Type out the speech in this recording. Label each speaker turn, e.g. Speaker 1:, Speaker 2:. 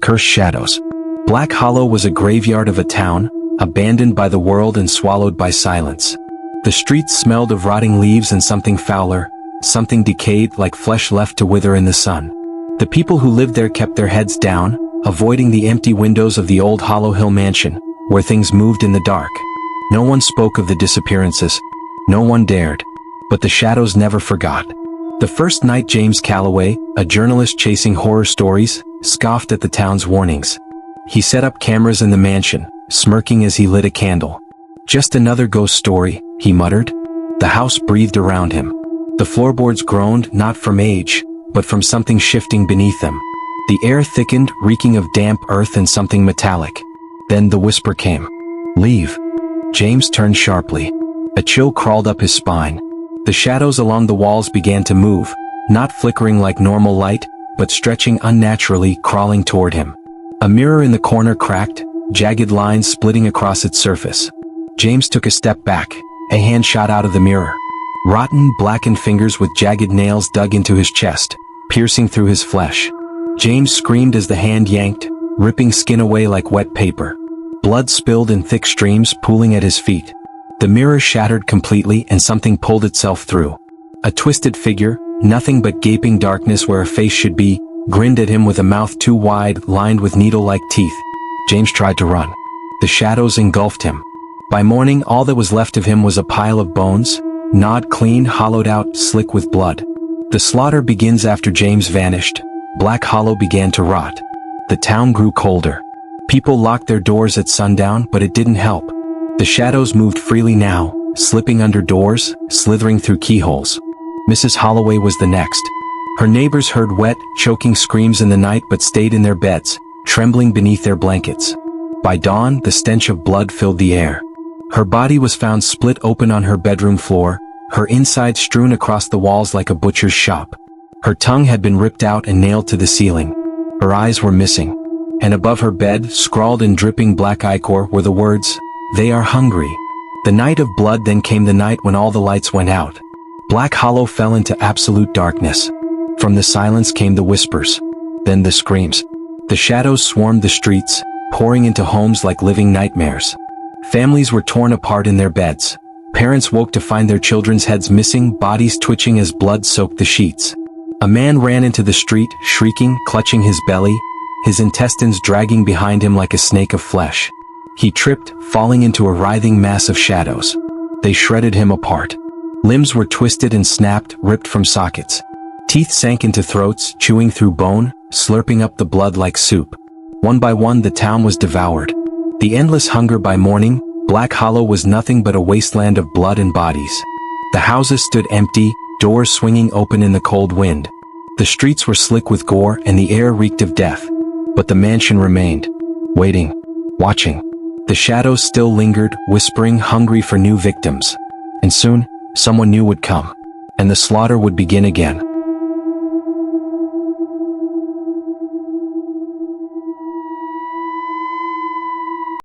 Speaker 1: Cursed Shadows. Black Hollow was a graveyard of a town, abandoned by the world and swallowed by silence. The streets smelled of rotting leaves and something fouler, something decayed like flesh left to wither in the sun. The people who lived there kept their heads down, avoiding the empty windows of the old Hollow Hill mansion, where things moved in the dark. No one spoke of the disappearances. No one dared. But the shadows never forgot. The first night James Calloway, a journalist chasing horror stories, scoffed at the town's warnings. He set up cameras in the mansion, smirking as he lit a candle. "Just another ghost story," he muttered. The house breathed around him. The floorboards groaned not from age, but from something shifting beneath them. The air thickened, reeking of damp earth and something metallic. Then the whisper came. "Leave." James turned sharply. A chill crawled up his spine. The shadows along the walls began to move, not flickering like normal light, but stretching unnaturally, crawling toward him. A mirror in the corner cracked, jagged lines splitting across its surface. James took a step back. A hand shot out of the mirror. Rotten, blackened fingers with jagged nails dug into his chest, piercing through his flesh. James screamed as the hand yanked, ripping skin away like wet paper. Blood spilled in thick streams, pooling at his feet. The mirror shattered completely and something pulled itself through. A twisted figure, nothing but gaping darkness where a face should be, grinned at him with a mouth too wide, lined with needle-like teeth. James tried to run. The shadows engulfed him. By morning, all that was left of him was a pile of bones, gnawed clean, hollowed out, slick with blood. The slaughter begins after James vanished. Black Hollow began to rot. The town grew colder. People locked their doors at sundown, but it didn't help. The shadows moved freely now, slipping under doors, slithering through keyholes. Mrs. Holloway was the next. Her neighbors heard wet, choking screams in the night but stayed in their beds, trembling beneath their blankets. By dawn, the stench of blood filled the air. Her body was found split open on her bedroom floor, her insides strewn across the walls like a butcher's shop. Her tongue had been ripped out and nailed to the ceiling. Her eyes were missing. And above her bed, scrawled in dripping black ichor, were the words, "They are hungry." The night of blood then came the night when all the lights went out. Black Hollow fell into absolute darkness. From the silence came the whispers. Then the screams. The shadows swarmed the streets, pouring into homes like living nightmares. Families were torn apart in their beds. Parents woke to find their children's heads missing, bodies twitching as blood soaked the sheets. A man ran into the street, shrieking, clutching his belly, his intestines dragging behind him like a snake of flesh. He tripped, falling into a writhing mass of shadows. They shredded him apart. Limbs were twisted and snapped, ripped from sockets. Teeth sank into throats, chewing through bone, slurping up the blood like soup. One by one the town was devoured. The endless hunger. By morning, Black Hollow was nothing but a wasteland of blood and bodies. The houses stood empty, doors swinging open in the cold wind. The streets were slick with gore and the air reeked of death. But the mansion remained, waiting, watching. The shadows still lingered, whispering, hungry for new victims. And soon, someone new would come. And the slaughter would begin again.